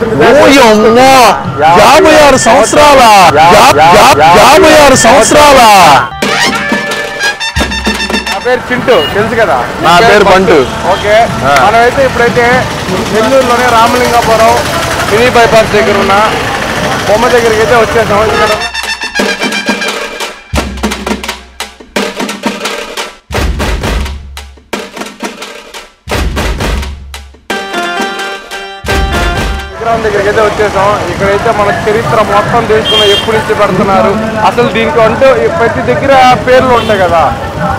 56 సంవత్సరాల 56 సంవత్సరాల నా పేరు చింటూ తెలుసు కదా. నా పేరు బంటు. ఓకే, మనమైతే ఇప్పుడైతే నెల్లూరులోనే రామలింగాపురం మినీ బైపాస్ దగ్గర ఉన్న బొమ్మ దగ్గరికి అయితే వచ్చేసాం. ఇక్కడ దగ్గరికి అయితే వచ్చేసాం. ఇక్కడైతే మన చరిత్ర మొత్తం తెలుసుకున్నాం, ఎప్పుడు నుంచి పెడుతున్నారు అసలు దీనికి అంటూ ప్రతి దగ్గర పేర్లు ఉంటాయి కదా,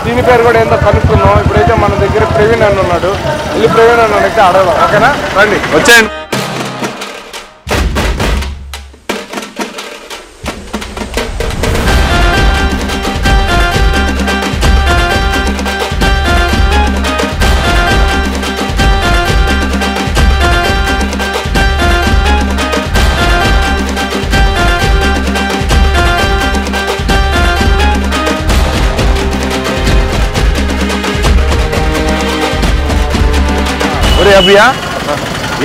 దీని పేరు కూడా ఏందో కనుక్కున్నాం. ఇప్పుడైతే మన దగ్గర ప్రవీణ్ అన్న ఉన్నాడు, వెళ్ళి ప్రవీణ్ అన్న అయితే అడగదాం. ఓకేనా, రండి వచ్చేయండి. అభియా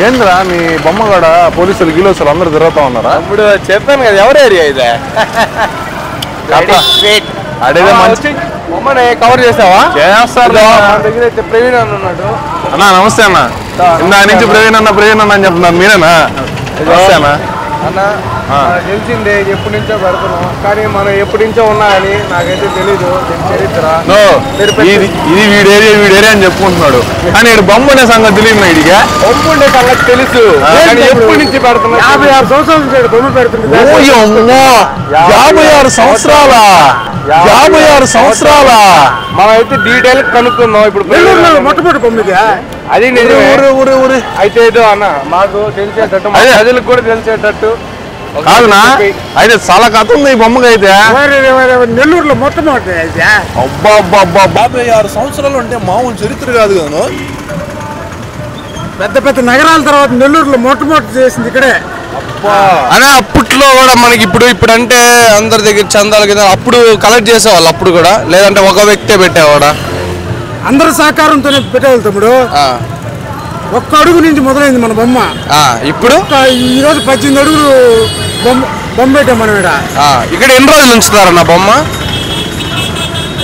ఏంద్రా మీ బొమ్మ కూడా పోలీసులు గీలోసులు అందరూ తిరుగుతా ఉన్నారా? ఇప్పుడు చెప్పాను కదా ఎవరు ఏరియా ఇదే అడిగే మంచి బొమ్మని కవర్ చేసావా? చేస్తారు. మన దగ్గర అయితే ప్రవీణ్ అన్న ఉన్నాడు. అన్నా నమస్తే అన్న. ఇందా నుంచి ప్రవీణ్ అన్న అని చెప్తున్నారు, మీరేనా? నమస్తే అన్న. అన్న తెలిసిందే, ఎప్పటి నుంచో పెడుతున్నాం, కానీ మనం ఎప్పటి నుంచో ఉన్నా అని నాకైతే తెలీదు చరిత్ర. ఇది వీడేరియా అని చెప్పుకుంటున్నాడు, కానీ ఇక్కడ బొమ్మ ఉండే సంగతి తెలియదు. ఇడిగా బొమ్మ ఉండే సంగతి తెలుసు, ఎప్పటి నుంచి పెడుతున్నా. 56 సంవత్సరాల నుంచి బొమ్మ పెడుతుంది. 56 సంవత్సరాల 56 సంవత్సరాల మనం అయితే డీటెయిల్ కనుక్కుందాం. ఇప్పుడు మొట్టమొదటి బొమ్మ అది ఊరు అయితే ఏదో అన్న మాకు తెలిసేటట్టు, ప్రజలకు కూడా తెలిసేటట్టు కాదునా. అయితే చాలా కథ ఉంది ఈ బొమ్మకి. అయితే నెల్లూరులో మొట్టమొదటి 56 సంవత్సరాలు అంటే మామూలు చరిత్ర కాదు కదా. పెద్ద పెద్ద నగరాల తర్వాత నెల్లూరులో మొట్టమొదటి చేసింది ఇక్కడే అనే. అప్పట్లో కూడా మనకి ఇప్పుడు అంటే అందరి దగ్గర చందాలు కదా అప్పుడు కలెక్ట్ చేసేవాళ్ళు, అప్పుడు కూడా లేదంటే ఒక వ్యక్తే పెట్టేవాడా? అందరి సహకారంతోనే పెట్టేవాళ్ళు తమ్ముడు. ఒక్క అడుగు నుంచి మొదలైంది మన బొమ్మ. ఇప్పుడు ఈరోజు 18 అడుగులు బొమ్మ పెట్టాం మనం. ఇక్కడ ఎన్ని రోజులు ఉంచుతారన్న బొమ్మ?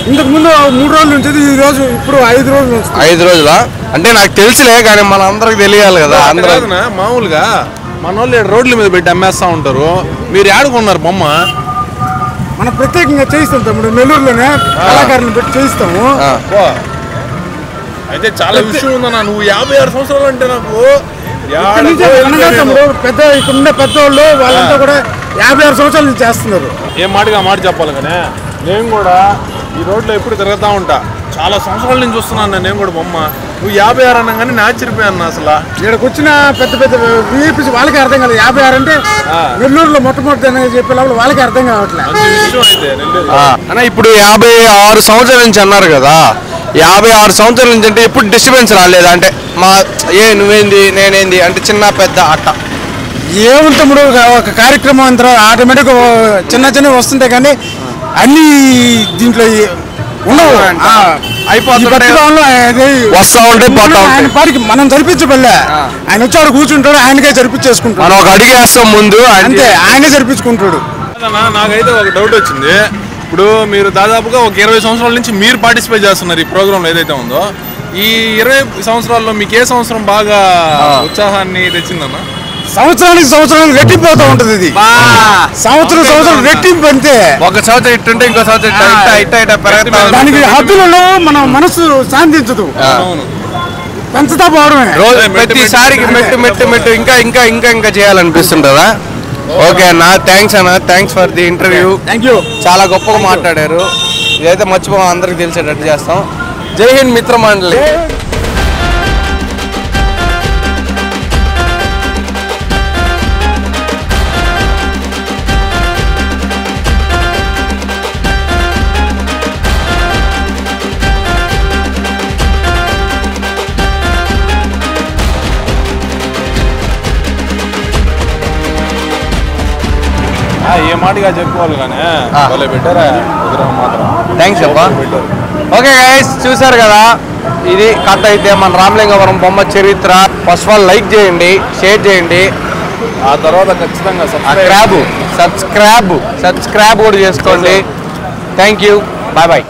ఇంతకు ముందు 3 రోజులు ఉంచేది, ఈ రోజు ఇప్పుడు 5 రోజులు. 5 రోజులా? అంటే నాకు తెలిసిలే, కానీ మన అందరికి తెలియాలి కదా. అందరూ మామూలుగా మన వాళ్ళు రోడ్ల మీద పెట్టి అమ్మేస్తా ఉంటారు, మీరు ఆడుకున్నారు బొమ్మ? మనం ప్రత్యేకంగా చేయిస్తాం తమ్ముడు, నెల్లూరులోనే కళాకారులను పెట్టి చేయిస్తాము. అయితే చాలా విషయం ఉందన్నా. నువ్వు 56 సంవత్సరాలు అంటే నాకు తమ్ముడు పెద్ద ఇక్కడ ఉండే పెద్దవాళ్ళు వాళ్ళంతా కూడా 56 సంవత్సరాల నుంచి చేస్తున్నారు. ఏం మాటగా మాట చెప్పాలి, కానీ నేను కూడా ఈ రోడ్లో ఎప్పుడు తిరుగుతూ ఉంటా, చాలా సంవత్సరాల నుంచి చూస్తున్నాను నేను కూడా బొమ్మ. నువ్వు 56 అన్నా కానీ ఆశ్చర్యపోయాను అసలు. ఇక్కడికి వచ్చిన పెద్ద పెద్ద వీపీసీ వాళ్ళకి అర్థం కాదు. 56 అంటే నెల్లూరులో మొట్టమొదటి అని చెప్పే లోపల వాళ్ళకి అర్థం కావట్లేదు. అన్న ఇప్పుడు 56 సంవత్సరాల నుంచి అన్నారు కదా, 56 సంవత్సరాల నుంచి అంటే ఎప్పుడు డిస్టర్బెన్స్ రాలేదా? అంటే మా నువ్వేంది నేనేంది అంటే చిన్న పెద్ద అట్ట ఏముంది తమ్ముడు, ఒక కార్యక్రమం అంతా ఆటోమేటిక్గా చిన్న చిన్నవి వస్తుంటాయి, కానీ అన్ని దీంట్లో ఉండవు. వస్తా ఉంటే ఆయన పాటికి మనం జరిపించబల్లే, ఆయన వచ్చాడు కూర్చుంటాడు, ఆయనకే జరిపించేసుకుంటాడు. మనం ఒక అడిగి వేస్తాం ముందు, అంతే ఆయనే జరిపించుకుంటాడు. నాకైతే ఒక డౌట్ వచ్చింది. ఇప్పుడు మీరు దాదాపుగా ఒక 20 సంవత్సరాల నుంచి మీరు పార్టిసిపేట్ చేస్తున్నారు ఈ ప్రోగ్రాంలో ఏదైతే ఉందో. ఈ 20 సంవత్సరాల్లో మీకు ఏ సంవత్సరం బాగా ఉత్సాహాన్ని తెచ్చిందన్న? సంవత్సరానికి రెట్టింపోతూ ఉంటుంది ఇది. సంవత్సరం రెట్టింపు అంతే. ఒక సంవత్సరం ఇట్టుంటే ఇంకో సంవత్సరం దానికి హద్దులలో మన మనసు శాంతించదు, పెంచుతా పోవడమే. రోజు ప్రతిసారికి మెట్టు ఇంకా చేయాలనిపిస్తుంటదా? ఓకే అన్న, థ్యాంక్స్ అన్న, థ్యాంక్స్ ఫర్ ది ఇంటర్వ్యూ. చాలా గొప్పగా మాట్లాడారు. ఇదైతే మర్చిపో, అందరికి తెలిసేటట్టు చేస్తాం. జై హింద్ మిత్రమండలి. ఏ మాటగా చెప్పుకోవాలి, కానీ పెట్టారా మాత్రం. థ్యాంక్స్ అబ్బా. ఓకే గైస్, చూసారు కదా, ఇది కథ అయితే మన రామలింగపురం బొమ్మ చరిత్ర. ఫస్ట్ ఆఫ్ ఆల్ లైక్ చేయండి, షేర్ చేయండి, ఆ తర్వాత ఖచ్చితంగా సబ్స్క్రైబ్ కూడా చేసుకోండి. Thank you. Bye bye.